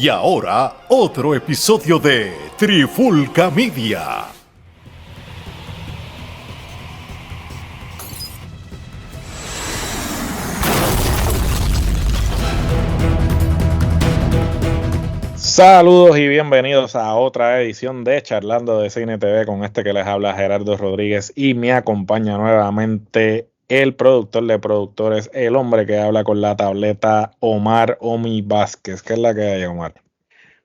Y ahora, otro episodio de Trifulca Media. Saludos y bienvenidos a otra edición de Charlando de Cine TV con este que les habla Gerardo Rodríguez y me acompaña nuevamente el productor de productores, el hombre que habla con la tableta, Omar Omi Vázquez. ¿Qué es la que hay, Omar?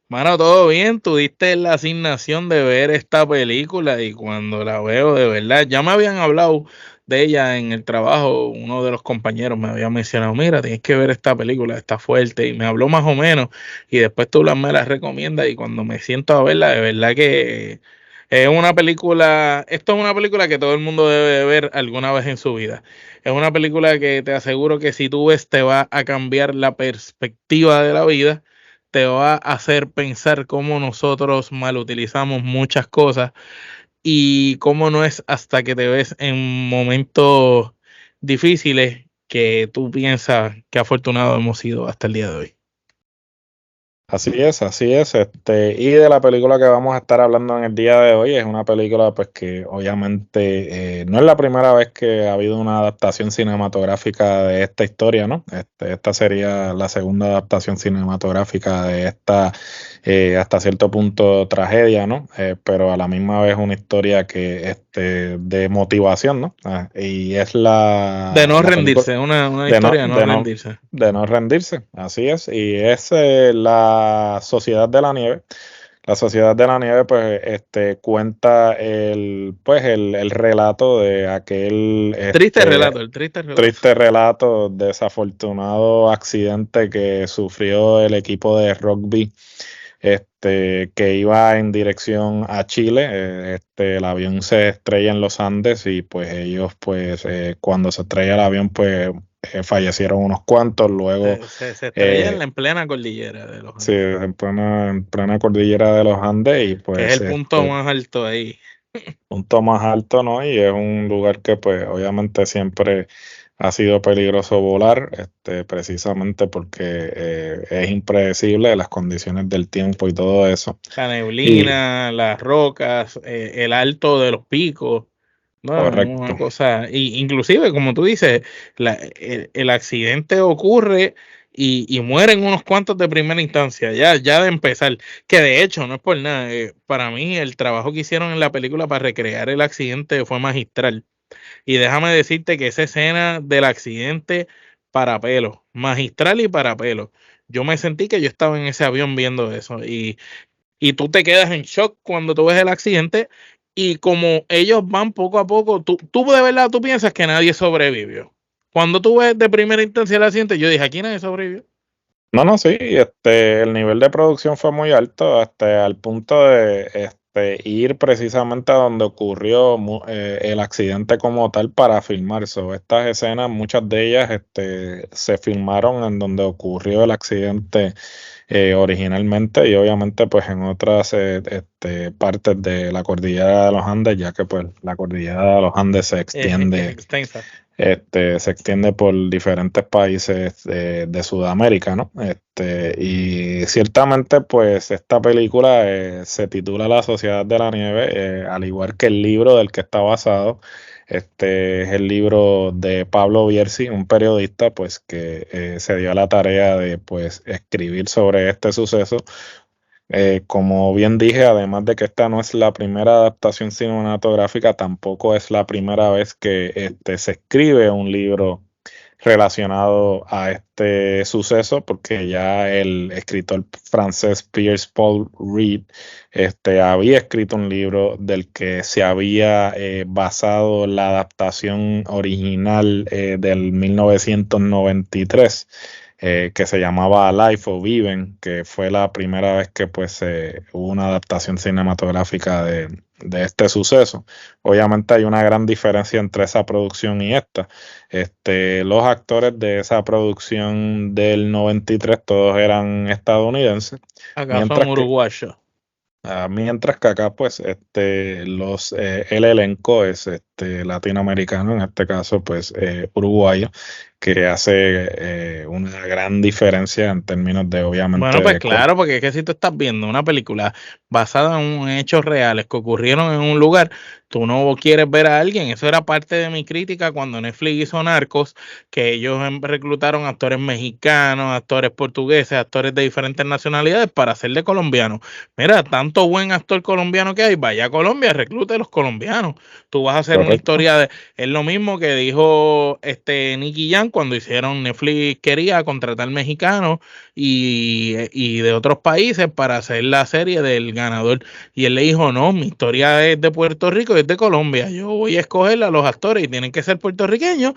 Mano, todo bien, tuviste la asignación de ver esta película y cuando la veo de verdad, ya me habían hablado de ella en el trabajo, uno de los compañeros me había mencionado, mira, tienes que ver esta película, está fuerte, y me habló más o menos, y después tú me la recomiendas y cuando me siento a verla, de verdad que es una película, esto es una película que todo el mundo debe de ver alguna vez en su vida. Es una película que te aseguro que si tú ves te va a cambiar la perspectiva de la vida, te va a hacer pensar cómo nosotros mal utilizamos muchas cosas y cómo no es hasta que te ves en momentos difíciles que tú piensas qué afortunado hemos sido hasta el día de hoy. Así es, así es. Y de la película que vamos a estar hablando en el día de hoy, es una película pues que obviamente no es la primera vez que ha habido una adaptación cinematográfica de esta historia, ¿no? Esta sería la segunda adaptación cinematográfica de esta hasta cierto punto tragedia, ¿no? Pero a la misma vez una historia que de motivación, ¿no? Y es De no la película rendirse, una de no, historia de no de no, rendirse. de no rendirse, así es, y es la Sociedad de la Nieve. La Sociedad de la Nieve, pues, cuenta el relato de aquel, El triste relato. triste relato, desafortunado accidente que sufrió el equipo de rugby, que iba en dirección a Chile. El avión se estrella en los Andes y pues ellos, pues, cuando se estrella el avión, pues fallecieron unos cuantos. Luego, Se estrella eh, en plena cordillera de los sí, Andes, en plena cordillera de los Andes y que es pues el punto más alto ahí. punto más alto, ¿no? Y es un lugar que pues obviamente siempre ha sido peligroso volar, precisamente porque es impredecible las condiciones del tiempo y todo eso. La Y neblina, las rocas, el alto de los picos. No, es correcto. una cosa, y inclusive como tú dices, el accidente ocurre y mueren unos cuantos de primera instancia, ya de empezar, que de hecho no es por nada, para mí el trabajo que hicieron en la película para recrear el accidente fue magistral, y déjame decirte que esa escena del accidente para pelo, magistral y para pelo, yo me sentí que yo estaba en ese avión viendo eso, y tú te quedas en shock cuando tú ves el accidente y como ellos van poco a poco, tú de verdad tú piensas que nadie sobrevivió. Cuando tú ves de primera instancia el accidente, yo dije, aquí nadie sobrevivió. No, no, sí, el nivel de producción fue muy alto, hasta al punto de ir precisamente a donde ocurrió el accidente como tal para filmar. Estas escenas, muchas de ellas se filmaron en donde ocurrió el accidente originalmente y obviamente pues en otras partes de la cordillera de los Andes, ya que pues la cordillera de los Andes Es extensa. se extiende por diferentes países de Sudamérica, ¿no? Y ciertamente, pues, esta película se titula La Sociedad de la Nieve, al igual que el libro del que está basado. Este es el libro de Pablo Bierzi, un periodista, pues, que se dio a la tarea de, pues, escribir sobre este suceso. Como bien dije, además de que esta no es la primera adaptación cinematográfica, tampoco es la primera vez que se escribe un libro relacionado a este suceso, porque ya el escritor francés Pierre Paul Reed había escrito un libro del que se había basado la adaptación original del 1993, que se llamaba Life o Viven, que fue la primera vez que pues hubo una adaptación cinematográfica de este suceso. Obviamente hay una gran diferencia entre esa producción y esta. Los actores de esa producción del 93 todos eran estadounidenses, Acá son mientras que, uruguayos. mientras que acá pues el elenco es latinoamericano, en este caso pues uruguayo, que hace una gran diferencia en términos de obviamente Bueno, pues claro, porque es que si tú estás viendo una película basada en hechos reales que ocurrieron en un lugar, tú no quieres ver a alguien. Eso era parte de mi crítica cuando Netflix hizo Narcos, que ellos reclutaron actores mexicanos, actores portugueses, actores de diferentes nacionalidades para hacer de colombianos. Mira, tanto buen actor colombiano que hay, vaya a Colombia, reclute a los colombianos. Tú vas a hacer una correcto. historia de... Es lo mismo que dijo Nicky Jam cuando hicieron Netflix, quería contratar mexicanos y de otros países para hacer la serie del ganador. Y él le dijo, no, mi historia es de Puerto Rico y es de Colombia. Yo voy a escoger a los actores y tienen que ser puertorriqueños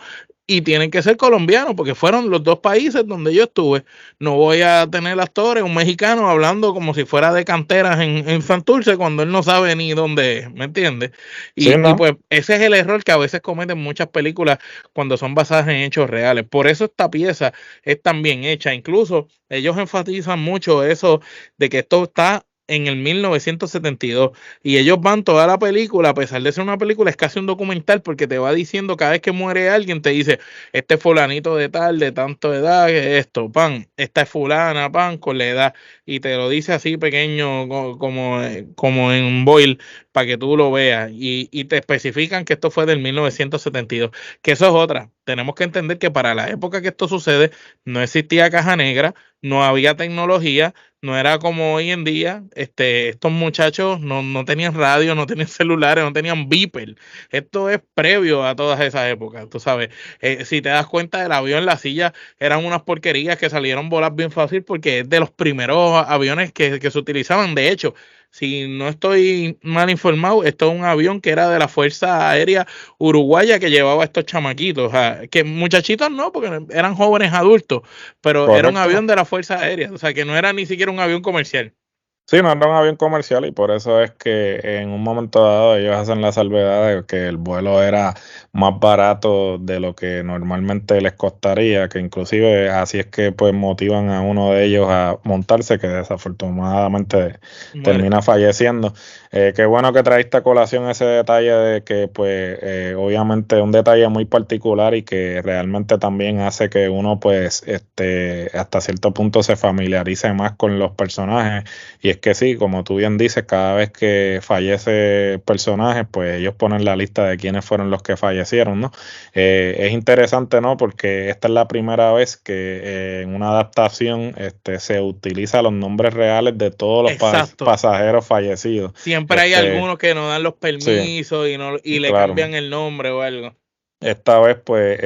y tienen que ser colombianos porque fueron los dos países donde yo estuve. No voy a tener actores, un mexicano hablando como si fuera de canteras en Santurce cuando él no sabe ni dónde es, ¿me entiendes? Sí, Y ¿no? pues ese es el error que a veces cometen muchas películas cuando son basadas en hechos reales. Por eso esta pieza es tan bien hecha. Incluso ellos enfatizan mucho eso de que esto está en el 1972 y ellos van toda la película, a pesar de ser una película, es casi un documental porque te va diciendo cada vez que muere alguien, te dice, este es fulanito de tal, de tanto edad, esto, pan, esta es fulana, pan, con la edad, y te lo dice así pequeño como en un boil para que tú lo veas y te especifican que esto fue del 1972, que eso es otra. Tenemos que entender que para la época que esto sucede no existía caja negra, no había tecnología, no era como hoy en día. Estos muchachos no tenían radio, no tenían celulares, no tenían beeper. Esto es previo a todas esas épocas, tú sabes. Si te das cuenta, el avión, la silla, eran unas porquerías que salieron volar bien fácil porque es de los primeros aviones que se utilizaban. De hecho, si no estoy mal informado, esto es un avión que era de la Fuerza Aérea Uruguaya que llevaba a estos chamaquitos. O sea, que muchachitos no, porque eran jóvenes adultos, pero era un Correcto. avión de la Fuerza Aérea, o sea, que no era ni siquiera un avión comercial. Sí, no era un avión comercial y por eso es que en un momento dado ellos hacen la salvedad de que el vuelo era más barato de lo que normalmente les costaría, que inclusive así es que pues motivan a uno de ellos a montarse, que desafortunadamente Muere. termina falleciendo. Qué bueno que traíste a colación ese detalle de que pues obviamente un detalle muy particular y que realmente también hace que uno pues hasta cierto punto se familiarice más con los personajes. Y es que sí, como tú bien dices, cada vez que fallece personajes, pues ellos ponen la lista de quiénes fueron los que fallecieron, ¿no? Es interesante, ¿no? Porque esta es la primera vez que en una adaptación se utiliza los nombres reales de todos los Exacto. pasajeros fallecidos. Siempre hay algunos que no dan los Sí, permisos y le claro. cambian el nombre o algo. Esta vez, pues,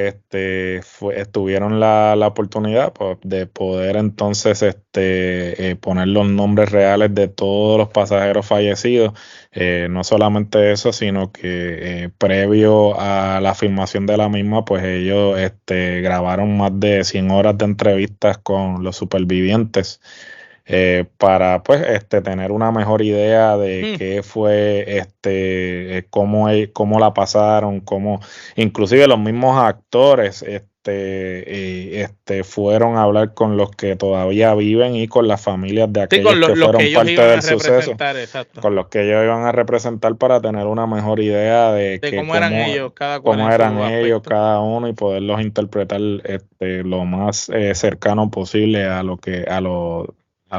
tuvieron la oportunidad pues, de poder entonces poner los nombres reales de todos los pasajeros fallecidos. No solamente eso, sino que previo a la filmación de la misma, pues ellos grabaron más de 100 horas de entrevistas con los supervivientes para pues tener una mejor idea de qué fue cómo la pasaron, cómo inclusive los mismos actores fueron a hablar con los que todavía viven y con las familias de Sí, con aquellos que los que fueron ellos parte iban a del suceso, representar, exacto. con los que ellos iban a representar para tener una mejor idea de De que cómo eran ellos, cada cual cómo en eran su ellos aspecto. cada uno y poderlos interpretar lo más cercano posible a lo que a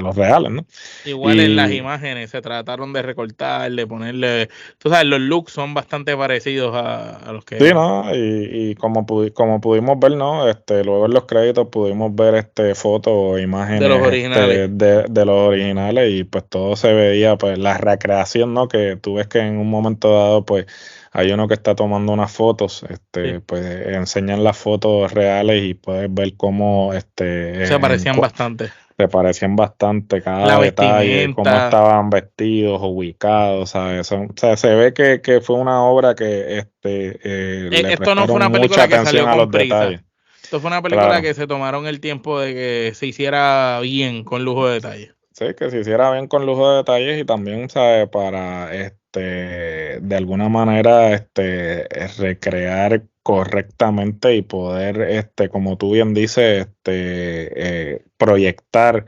los reales, ¿no? Igual en las Y imágenes se trataron de recortar, de ponerle, tú sabes, los looks son bastante parecidos a los sí, que ¿no? Y como, como pudimos ver, ¿no? Luego en los créditos pudimos ver fotos o de los imágenes originales. de los originales y pues todo se veía, pues la recreación, ¿no? Que tú ves que en un momento dado, pues hay uno que está tomando unas fotos, Sí. pues enseñan las fotos reales y puedes ver cómo, Se parecían bastante. se parecían bastante La cada detalle, cómo vestimenta. estaban vestidos, ubicados, ¿sabes? O sea, se ve que fue una obra que le Esto no fue prestaron una mucha película que atención salió a con los prisa. detalles. Esto fue una película Claro, que se tomaron el tiempo de que se hiciera bien, con lujo de detalle. sí, que se hiciera bien con lujo de detalles y también, ¿sabes? Para, de alguna manera, recrear correctamente y poder, como tú bien dices, proyectar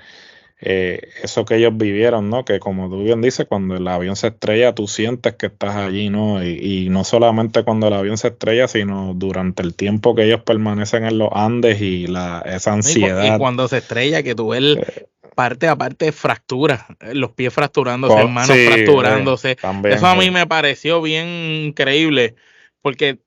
eso que ellos vivieron, ¿no? Que como tú bien dices, cuando el avión se estrella, tú sientes que estás allí, ¿no? Y no solamente cuando el avión se estrella, sino durante el tiempo que ellos permanecen en los Andes y esa Y ansiedad. cuando se estrella, que tú ves parte a parte fractura, los pies fracturándose, manos Sí, fracturándose. también, Eso a mí me pareció bien increíble, porque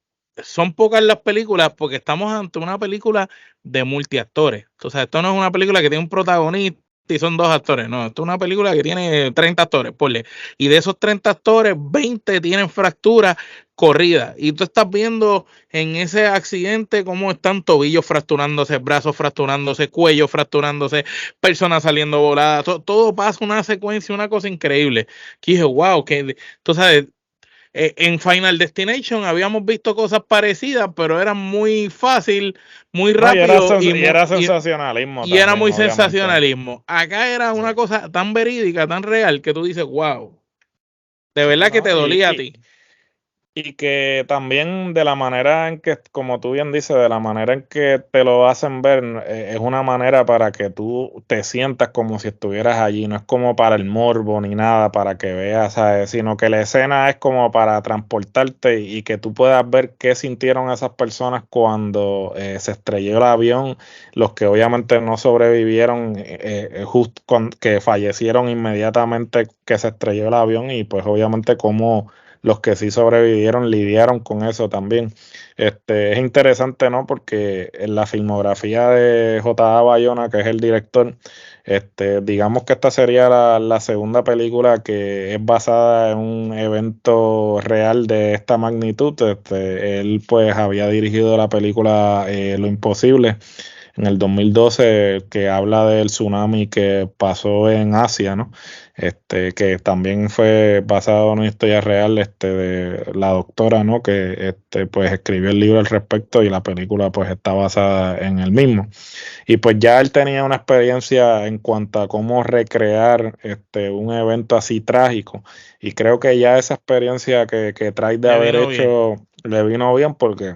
son pocas las películas, porque estamos ante una película de multiactores. Entonces, esto no es una película que tiene un protagonista y son 2 actores, no, esto es una película que tiene 30 actores, ponle, y de esos 30 actores, 20 tienen fracturas corridas, y tú estás viendo en ese accidente cómo están tobillos fracturándose, brazos fracturándose, cuello fracturándose, personas saliendo voladas, todo pasa una secuencia, una cosa increíble. Que dije, wow, que tú sabes, en Final Destination habíamos visto cosas parecidas, pero era muy fácil, muy no, rápido y era sensacionalismo y era también, muy obviamente. sensacionalismo. Acá era una cosa tan verídica, tan real, que tú dices, wow, de verdad que No, te dolía a ti. y que también de la manera en que, como tú bien dices, de la manera en que te lo hacen ver, es una manera para que tú te sientas como si estuvieras allí, no es como para el morbo ni nada, para que veas, ¿sabes? Sino que la escena es como para transportarte y que tú puedas ver qué sintieron esas personas cuando se estrelló el avión, los que obviamente no sobrevivieron, justo que fallecieron inmediatamente que se estrelló el avión y pues obviamente cómo los que sí sobrevivieron lidiaron con eso también. Es interesante, ¿no? Porque en la filmografía de J.A. Bayona, que es el director, digamos que esta sería la segunda película que es basada en un evento real de esta magnitud. Él pues había dirigido la película Lo Imposible en el 2012, que habla del tsunami que pasó en Asia, ¿no? Que también fue basado en una historia real, de la doctora, ¿no? Que pues escribió el libro al respecto y la película pues está basada en el mismo. Y pues ya él tenía una experiencia en cuanto a cómo recrear un evento así trágico. Y creo que ya esa experiencia que trae de haber hecho le vino bien porque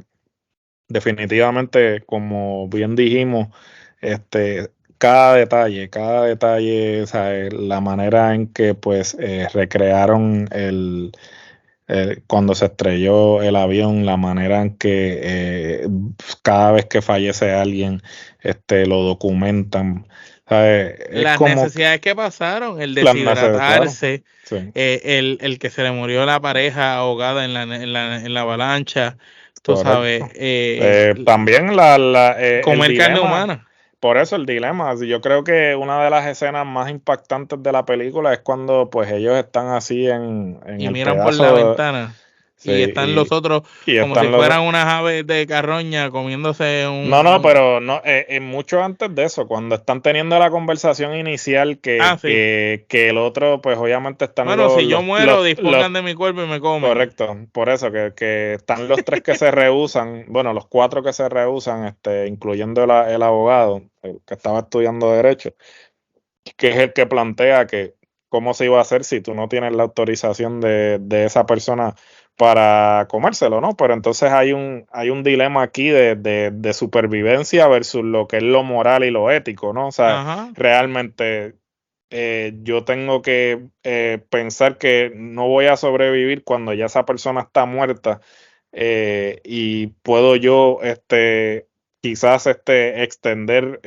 definitivamente, como bien dijimos, cada detalle, ¿sabes? La manera en que pues recrearon cuando se estrelló el avión, la manera en que cada vez que fallece alguien, lo documentan, ¿sabes? Es Las como necesidades que pasaron, el las necesidades, deshidratarse, sí, el que se le murió la pareja ahogada en la avalancha, tú sabes, correcto. También el comer carne dilema. humana. Por eso el dilema, yo creo que una de las escenas más impactantes de la película es cuando pues ellos están así en Y el miran por la pedazo, ventana sí, y están los otros y como si están los... fueran unas aves de carroña comiéndose No, pero no, mucho antes de eso, cuando están teniendo la conversación inicial sí. que el otro, pues obviamente están Bueno, si yo muero, los dispongan de mi cuerpo y me comen. correcto, por eso que están los tres que se rehusan, bueno, los cuatro que se rehusan, incluyendo el abogado, el que estaba estudiando derecho, que es el que plantea que cómo se iba a hacer si tú no tienes la autorización de esa persona para comérselo, ¿no? Pero entonces hay un dilema aquí de supervivencia versus lo que es lo moral y lo ético, ¿no? O sea, Ajá. realmente yo tengo que pensar que no voy a sobrevivir cuando ya esa persona está muerta, y puedo yo quizás extender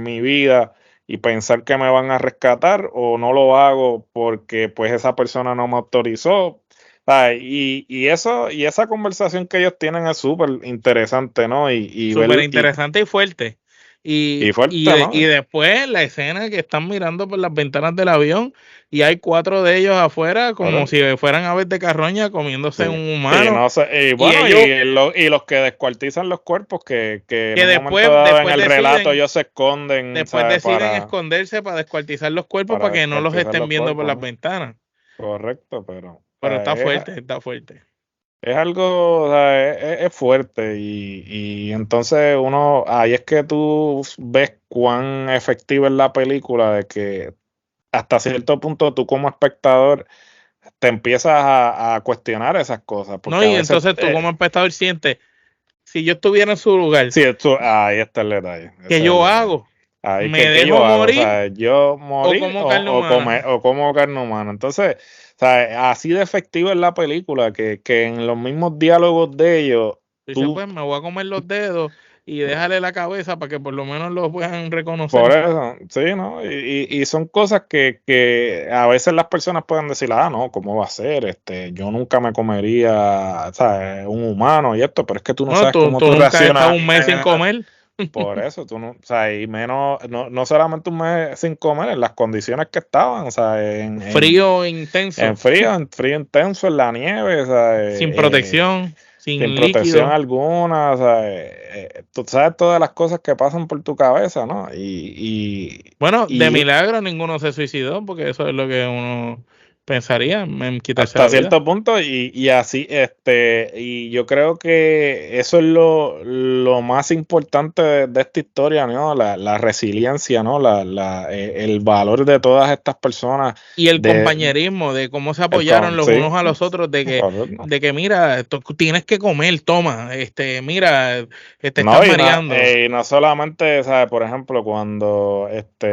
mi vida y pensar que me van a rescatar, o no lo hago porque pues esa persona no me autorizó. Y eso, y esa conversación que ellos tienen es súper interesante, ¿no? Y Súper ver interesante y fuerte. y fuerte, ¿no? Y después la escena que están mirando por las ventanas del avión y hay 4 de ellos afuera como Ahora, si fueran aves de carroña comiéndose sí. un Y humano. no sé, y Y bueno, ellos y los que descuartizan los cuerpos, que en que un momento dado en después el relato deciden, ellos se esconden, ¿sabes? esconderse para descuartizar los cuerpos para Para que no los descuartizar estén los viendo por cuerpos, las ¿no? ventanas. Correcto, pero Pero está es, fuerte, está fuerte. es algo, o sea, es fuerte y entonces ahí es que tú ves cuán efectiva es la película, de que hasta cierto punto tú como espectador te empiezas a cuestionar esas cosas, No, porque a y veces, entonces tú como espectador sientes, si yo estuviera en su lugar, sí, ahí está el detalle, ese ¿qué es el yo detalle. hago? Ahí, ¿Me ¿qué dejo yo hago? O morir sea, yo morir como carne humana? o como carne humana. Entonces, o sea, así de efectiva es la película que en los mismos diálogos de ellos, Dice, tú, pues me voy a comer los dedos y déjale la cabeza para que por lo menos lo puedan por reconocer. eso, sí, ¿no? Y son cosas que a veces las personas pueden decir, no, ¿cómo va a ser? Yo nunca me comería, ¿sabes? Un humano y esto, pero es que tú no No, sabes cómo tú tú nunca has estado reaccionas. un mes sin comer. Por eso, tú no, o sea, y menos, no solamente un mes sin comer, en las condiciones que estaban, o sea, Frío intenso, en frío intenso, en la nieve, o sea, sin protección, sin sin protección líquido. alguna, o sea, tú sabes todas las cosas que pasan por tu cabeza, ¿no? Bueno, de Y milagro ninguno se suicidó, porque eso es lo que uno pensaría en quitarse hasta la vida. cierto punto, y así, y yo creo que eso es lo más importante de esta historia, ¿no? La resiliencia, ¿no? El valor de todas estas personas, Y el de, compañerismo, de cómo se apoyaron los sí, unos a los otros, correcto. de que mira, tú tienes que comer, toma, mira, te estás No, mareando. y no solamente, ¿sabes? Por ejemplo, cuando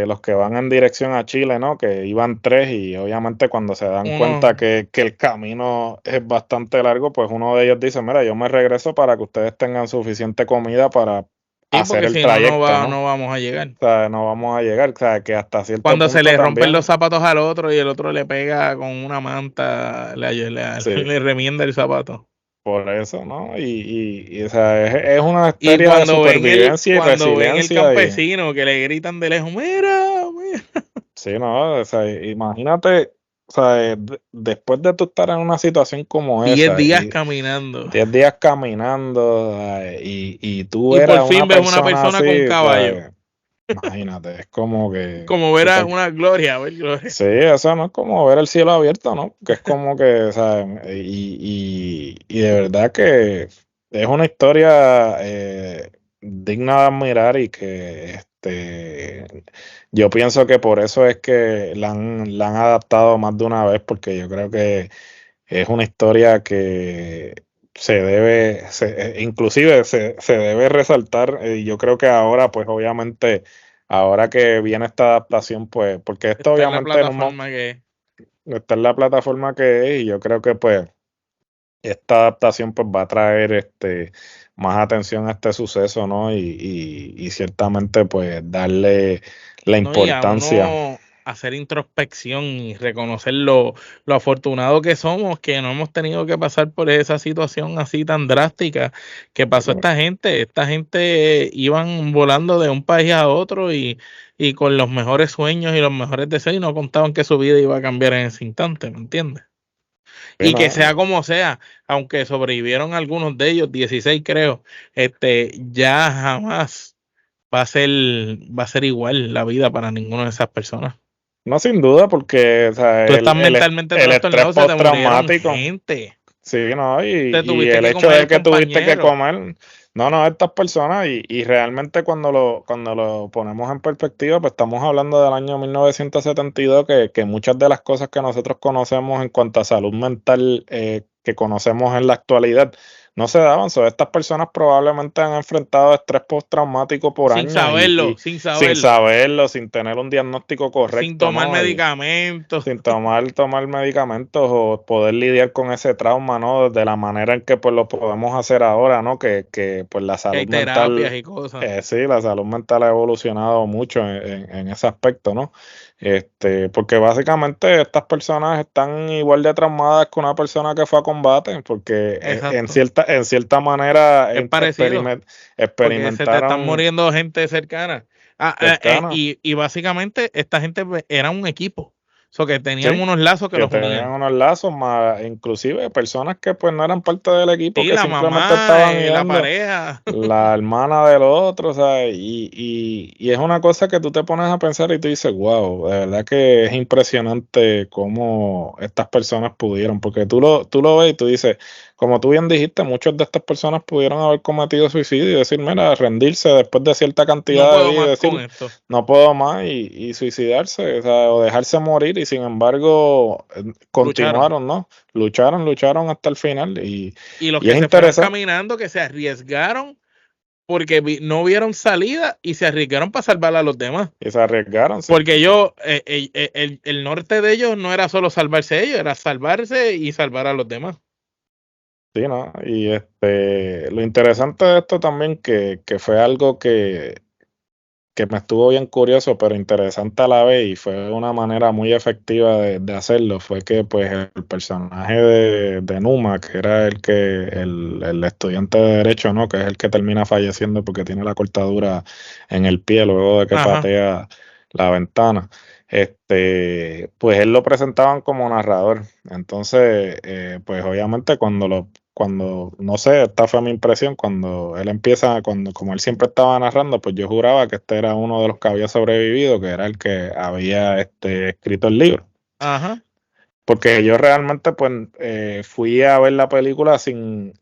los que van en dirección a Chile, ¿no? Que iban tres y obviamente cuando se dan Uno, cuenta que el camino es bastante largo, pues uno de ellos dice, mira, yo me regreso para que ustedes tengan suficiente comida para sí, hacer porque el si no, trayecto, ¿no? no vamos a llegar. O sea, no vamos a llegar, o sea, que hasta cierto Cuando se punto le rompen los también, zapatos al otro y el otro le pega con una manta, sí, le remienda el zapato. por eso, ¿no? O sea, es una Y historia de supervivencia y cuando ven el resiliencia y campesino que le gritan de lejos, mira, mira. sí, no, o sea, imagínate, o sea, después de tú estar en una situación como 10 esa días y caminando. 10 días caminando, y tú Y por eras una fin ves una persona persona así, con caballo. ¿sabes? Imagínate, es como que Como ver tú a te... una gloria, ver gloria. Sí, eso no es como ver el cielo abierto, ¿no? Que es como que, o sea, y de verdad que es una historia digna de admirar y que yo pienso que por eso es que la han adaptado más de una vez, porque yo creo que es una historia que inclusive se debe resaltar, y yo creo que ahora, pues obviamente, ahora que viene esta adaptación, pues, porque esto Está en la obviamente plataforma que está en la plataforma que es, y yo creo que pues esta adaptación pues va a traer más atención a este suceso, ¿no? Y ciertamente pues darle la no, y a importancia. uno hacer introspección y reconocer lo afortunado que somos, que no hemos tenido que pasar por esa situación así tan drástica que pasó esta gente. Esta gente iban volando de un país a otro y con los mejores sueños y los mejores deseos y no contaban que su vida iba a cambiar en ese instante, ¿me entiendes? Sí, Y que ¿no? sea como sea, aunque sobrevivieron algunos de ellos, 16 creo, ya jamás va a ser igual la vida para ninguna de esas personas. No, sin duda, porque o sea, Tú estás mentalmente el estrés trastornado, se te murieron postraumático. gente, Sí, ¿no? te Y tuviste el que hecho comer de que tuviste que compañeros, comer, no, estas personas, y realmente cuando lo ponemos en perspectiva, pues estamos hablando del año 1972, que muchas de las cosas que nosotros conocemos en cuanto a salud mental que conocemos en la actualidad, no se daban. Estas personas probablemente han enfrentado estrés postraumático por sin años saberlo, y sin sin saberlo, saberlo, sin tener un diagnóstico sin correcto, tomar ¿no? medicamentos, Sin tomar medicamentos o poder lidiar con ese trauma, ¿no? De la manera en que pues lo podemos hacer ahora, ¿no? Que pues la que hay salud terapias mental, y cosas. sí, la salud mental ha evolucionado mucho en ese aspecto, ¿no? Porque básicamente estas personas están igual de traumadas que una persona que fue a combate, porque Exacto, en cierta manera es parecido, porque se te están experimentaron muriendo gente cercana. cercanos. Y básicamente esta gente era un equipo, so que tenían Sí, unos lazos que que los tenían unían. unos lazos, más inclusive personas que pues no eran parte del equipo, Sí, que la simplemente mamá, estaban la yendo, pareja. la hermana del otro, o sea, y es una cosa que tú te pones a pensar y tú dices, wow, de verdad que es impresionante cómo estas personas pudieron, porque tú lo ves y tú dices, como tú bien dijiste, muchas de estas personas pudieron haber cometido suicidio y decir, mira, rendirse después de cierta No cantidad de puedo vida y más con decir, esto. no puedo más y suicidarse, o sea, o dejarse morir, y sin embargo Lucharon. continuaron, ¿no? Lucharon hasta el final Y los y es que se fueron interesante. caminando, que se arriesgaron porque no vieron salida y se arriesgaron para salvar a los demás. Y se arriesgaron. Sí. Porque el norte de ellos no era solo salvarse ellos, era salvarse y salvar a los demás. Sí, ¿no? Y lo interesante de esto también que fue algo que me estuvo bien curioso, pero interesante a la vez, y fue una manera muy efectiva de hacerlo, fue que pues el personaje de Numa, que era el estudiante de Derecho, ¿no? Que es el que termina falleciendo porque tiene la cortadura en el pie luego de que patea la ventana. Pues él lo presentaban como narrador. Entonces, pues obviamente cuando no sé, esta fue mi impresión, cuando él empieza, como él siempre estaba narrando, pues yo juraba que este era uno de los que había sobrevivido, que era el que había escrito el libro. Ajá. Porque yo realmente pues fui a ver la película sin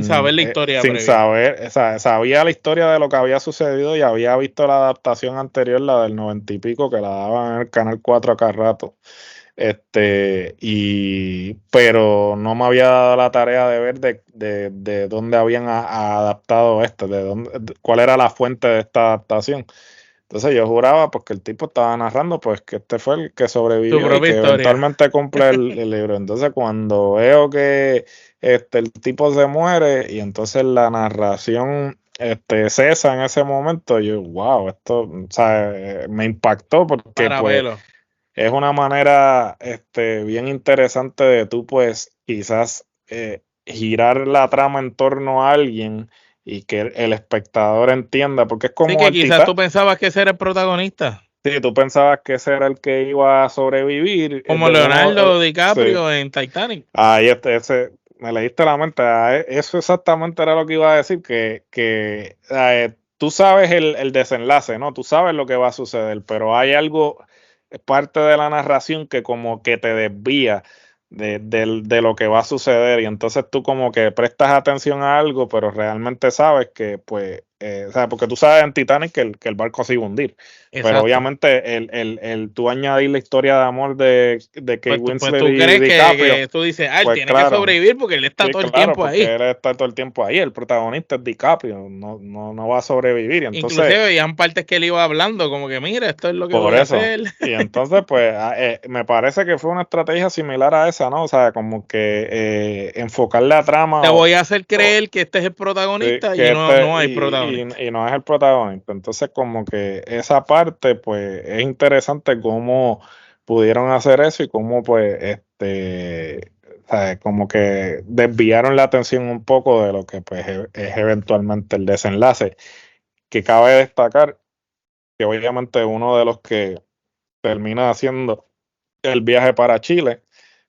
saber la historia sin saber, o sea, sabía la historia de lo que había sucedido y había visto la adaptación anterior, la del 90 y pico, que la daban en el Canal 4 a cada rato. Pero no me había dado la tarea de ver de dónde habían adaptado esto, cuál era la fuente de esta adaptación. Entonces yo juraba pues que el tipo estaba narrando pues que este fue el que sobrevivió y que historia. Eventualmente cumple el libro. Entonces cuando veo que el tipo se muere y entonces la narración cesa en ese momento, yo wow, esto, o sea, me impactó porque pues es una manera bien interesante de tú pues quizás girar la trama en torno a alguien y que el espectador entienda, porque es como... Sí, que quizás tú pensabas que ese era el protagonista. Sí, tú pensabas que ese era el que iba a sobrevivir. Como Leonardo DiCaprio en Titanic. Ahí me leíste la mente. Eso exactamente era lo que iba a decir, que tú sabes el desenlace, ¿no? Tú sabes lo que va a suceder, pero hay algo, parte de la narración que como que te desvía de lo que va a suceder, y entonces tú como que prestas atención a algo, pero realmente sabes que pues, o sea, porque tú sabes en Titanic que el barco se iba a hundir. Exacto. Pero obviamente el tú añadir la historia de amor de Kate Winslet pues tú crees DiCaprio, que tú dices, él pues tiene que sobrevivir porque él está todo el tiempo ahí. Él está todo el tiempo ahí, el protagonista es DiCaprio, no va a sobrevivir. Entonces, inclusive habían partes que él iba hablando como que mira, esto es lo que voy a hacer. Y entonces pues me parece que fue una estrategia similar a esa, ¿no? O sea, como que enfocar la trama. Te voy a hacer creer que este es el protagonista y no hay protagonista. Y no es el protagonista. Entonces como que esa parte pues es interesante cómo pudieron hacer eso y cómo pues o sea, como que desviaron la atención un poco de lo que pues es eventualmente el desenlace, que cabe destacar que obviamente uno de los que termina haciendo el viaje para Chile,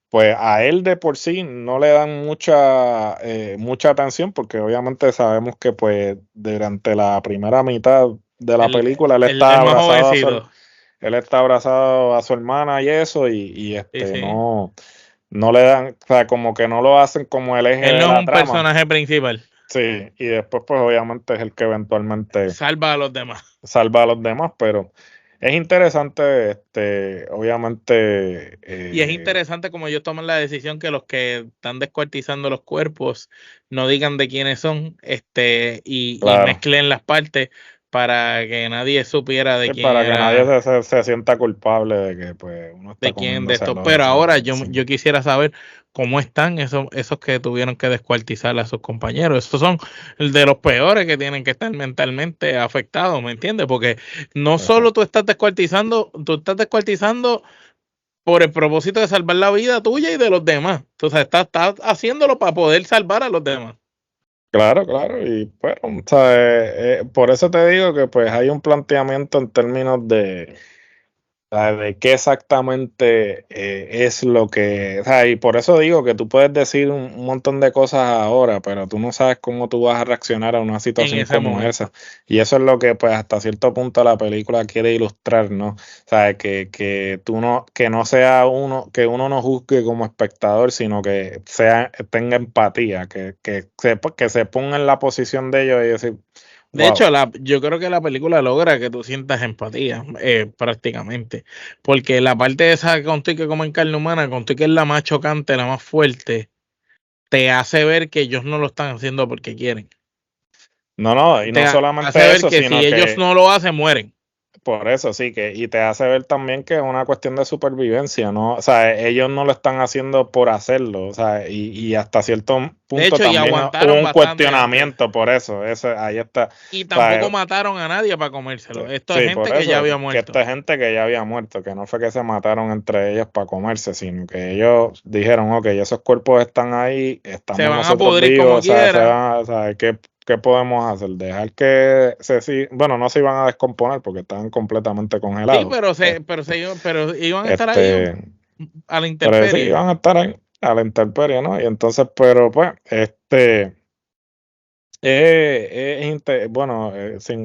pues a él de por sí no le dan mucha atención, porque obviamente sabemos que pues durante la primera mitad de la película él está abrazado a su hermana y eso, y sí. no le dan, o sea, como que no lo hacen como el eje de la trama. Él no es un personaje principal. Sí, y después pues obviamente es el que eventualmente salva a los demás, pero es interesante, obviamente. Y es interesante como ellos toman la decisión que los que están descuartizando los cuerpos no digan de quiénes son, y mezclen las partes para que nadie supiera de quién para era. Que nadie se sienta culpable de que pues uno está de quién de esto. Pero ahora yo quisiera saber cómo están esos que tuvieron que descuartizar a sus compañeros. Esos son de los peores que tienen que estar mentalmente afectados, ¿me entiendes? Porque no solo tú estás descuartizando por el propósito de salvar la vida tuya y de los demás. Entonces estás haciéndolo para poder salvar a los demás. Claro, y bueno, por eso te digo que pues hay un planteamiento en términos de qué exactamente es lo que, o sea, y por eso digo que tú puedes decir un montón de cosas ahora, pero tú no sabes cómo tú vas a reaccionar a una situación como esa. Y eso es lo que pues hasta cierto punto la película quiere ilustrar, ¿no? O sea, que no sea que uno no juzgue como espectador, sino que tenga empatía, que se ponga en la posición de ellos y decir... De hecho, yo creo que la película logra que tú sientas empatía, prácticamente. Porque la parte de esa contigo que como en carne humana, contigo que es la más chocante, la más fuerte, te hace ver que ellos no lo están haciendo porque quieren. No, y no solamente hace ver eso, que sino si ellos no lo hacen, mueren. por eso sí, y te hace ver también que es una cuestión de supervivencia, ¿no? O sea, ellos no lo están haciendo por hacerlo, o sea, y hasta cierto De punto hecho, y también aguantaron hubo un bastante antes. cuestionamiento por eso, ahí está. Y O sea, tampoco mataron a nadie para comérselo. Esto es sí, gente por que eso, ya había que muerto. esta gente que ya había muerto, que no fue que se mataron entre ellos para comerse, sino que ellos dijeron, ok, esos cuerpos están ahí, estamos Se van a nosotros pudrir vivos, como o sea, quiera. o sea, ¿qué podemos hacer? Dejar que bueno, no se iban a descomponer porque estaban completamente Sí, congelados. pero iban a estar ahí Este, a la pero sí, intemperie. iban a estar ahí a la intemperie, ¿no? Y entonces, pero pues, bueno,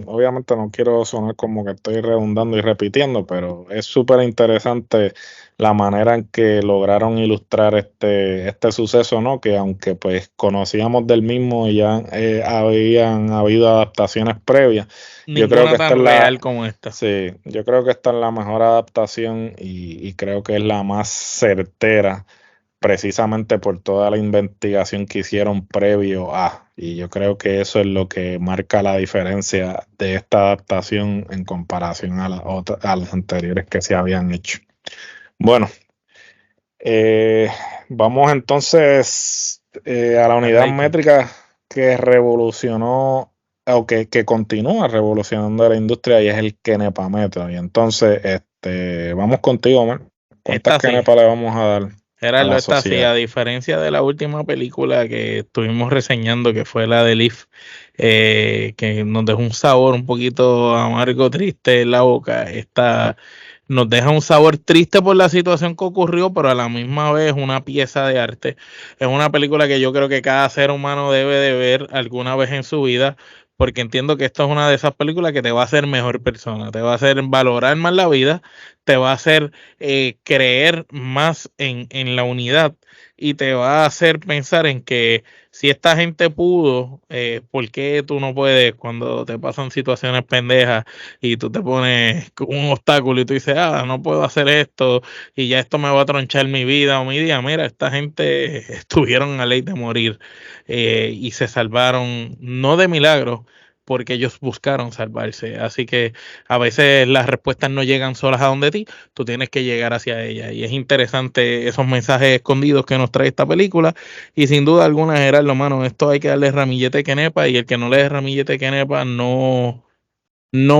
obviamente no quiero sonar como que estoy redundando y repitiendo, pero es súper interesante la manera en que lograron ilustrar este suceso, ¿no? Que aunque pues conocíamos del mismo y ya habían habido adaptaciones previas, yo creo que Ninguna esta tan es real como esta. sí, yo creo que esta es la mejor adaptación y creo que es la más certera precisamente por toda la investigación que hicieron previo a. Y yo creo que eso es lo que marca la diferencia de esta adaptación en comparación a las anteriores que se habían hecho. Bueno, eh, vamos entonces a la unidad Arranque. métrica que revolucionó o que continúa revolucionando la industria y es el Kenepa Metro. Y entonces, vamos contigo, man. ¿Cuántas Esta sí. Kenepa le vamos a dar a Gerardo, la esta sí, sociedad? a diferencia de la última película que estuvimos reseñando, que fue la de Leaf, que nos dejó un sabor un poquito amargo, triste en la boca. Esta nos deja un sabor triste por la situación que ocurrió, pero a la misma vez una pieza de arte. Es una película que yo creo que cada ser humano debe de ver alguna vez en su vida, porque entiendo que esto es una de esas películas que te va a hacer mejor persona, te va a hacer valorar más la vida, te va a hacer creer más en la unidad y te va a hacer pensar en que si esta gente pudo, ¿por qué tú no puedes cuando te pasan situaciones pendejas y tú te pones un obstáculo y tú dices, no puedo hacer esto y ya esto me va a tronchar mi vida o mi día? Mira, esta gente estuvieron a ley de morir y se salvaron, no de milagro, porque ellos buscaron salvarse. Así que a veces las respuestas no llegan solas a donde ti, tú tienes que llegar hacia ella. Y es interesante esos mensajes escondidos que nos trae esta película. Y sin duda alguna, Gerardo, mano, esto hay que darle ramillete que nepa. Y el que no le dé ramillete que nepa no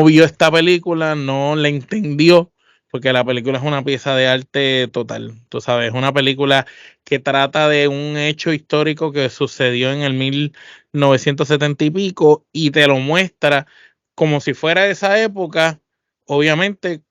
vio esta película, no la entendió, porque la película es una pieza de arte total. Tú sabes, es una película que trata de un hecho histórico que sucedió en el 1970 y pico y te lo muestra como si fuera de esa época, obviamente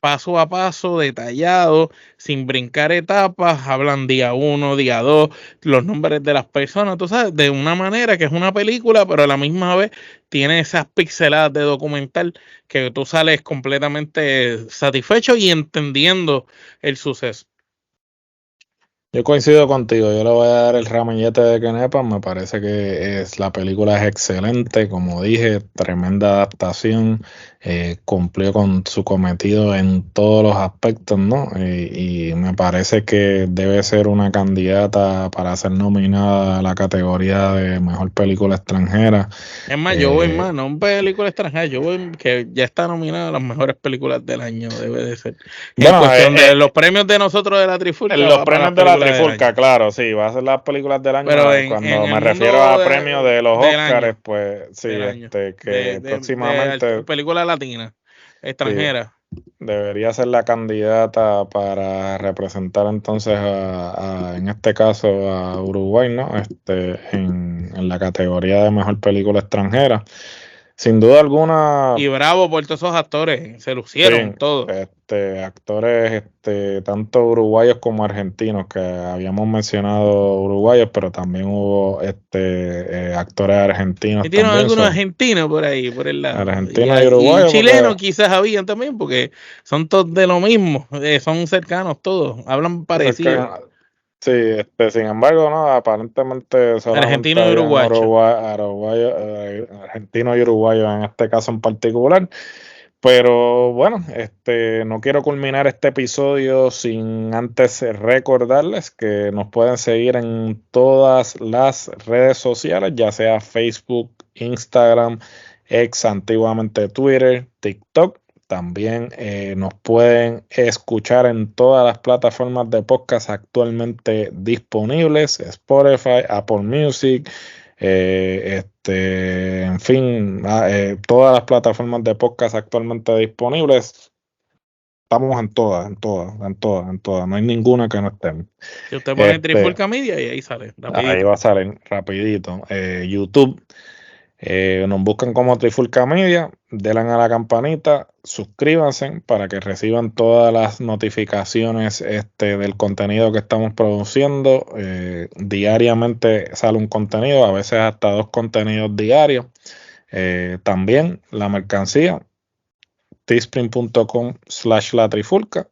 paso a paso, detallado, sin brincar etapas, hablan día uno, día dos, los nombres de las personas, tú sabes, de una manera que es una película, pero a la misma vez tiene esas pixeladas de documental que tú sales completamente satisfecho y entendiendo el suceso. Yo coincido contigo, yo le voy a dar el ramillete de Kenepa, me parece que la película es excelente, como dije, tremenda adaptación, cumplió con su cometido en todos los aspectos, ¿no? Y me parece que debe ser una candidata para ser nominada a la categoría de mejor película extranjera. Es más, yo voy más, no en película extranjera, yo voy que ya está nominada a las mejores películas del año, debe de ser. En Bueno, cuestión de los premios de nosotros de la Trifulca, en los va para las premios de la películas del Trifulca, año. claro, sí, va a ser las películas del año. Pero en Cuando el me refiero a mundo premios de los del Óscares, año, pues sí, del año, que próximamente película latina, sí, extranjera. debería ser la candidata para representar entonces en este caso a Uruguay, ¿no? En la categoría de mejor película extranjera. Sin duda alguna, Y bravo por todos esos actores, se sí, lucieron todos. actores, tanto uruguayos como argentinos, que habíamos mencionado uruguayos, pero también hubo actores argentinos Metieron también, algunos son argentinos por ahí, por el lado. argentinos y Y uruguayos, chilenos porque quizás habían también, porque son todos de lo mismo, son cercanos todos, hablan parecido. sí, sin embargo, no, aparentemente solamente Argentino y habían uruguayo. argentinos y uruguayos en este caso en particular. Pero bueno, no quiero culminar este episodio sin antes recordarles que nos pueden seguir en todas las redes sociales, ya sea Facebook, Instagram, ex antiguamente Twitter, TikTok. También nos pueden escuchar en todas las plataformas de podcast actualmente disponibles: Spotify, Apple Music, en fin, todas las plataformas de podcast actualmente disponibles. Estamos en todas, no hay ninguna que no estemos. Si usted pone Trifulca Media y ahí sale, rapidito. Ahí va a salir rapidito. YouTube, nos buscan como Trifulca Media, denle a la campanita, suscríbanse para que reciban todas las notificaciones del contenido que estamos produciendo. Diariamente sale un contenido, a veces hasta 2 contenidos diarios. También la mercancía, teespring.com/latrifulca.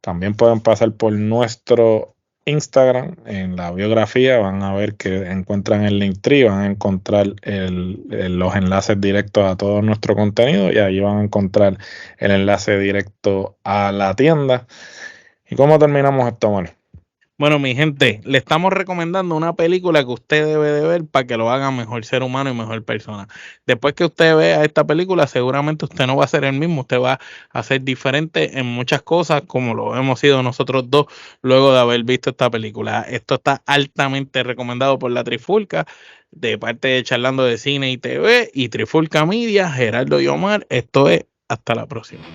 También pueden pasar por nuestro Instagram. En la biografía van a ver que encuentran el Linktree, van a encontrar los enlaces directos a todo nuestro contenido, y ahí van a encontrar el enlace directo a la tienda. ¿Y cómo terminamos esto, Manuel? Bueno, mi gente, le estamos recomendando una película que usted debe de ver para que lo haga mejor ser humano y mejor persona. Después que usted vea esta película, seguramente usted no va a ser el mismo, usted va a ser diferente en muchas cosas, como lo hemos sido nosotros dos luego de haber visto esta película. Esto está altamente recomendado por la Trifulca, de parte de Charlando de Cine y TV y Trifulca Media, Gerardo y Omar. Esto es, hasta la próxima.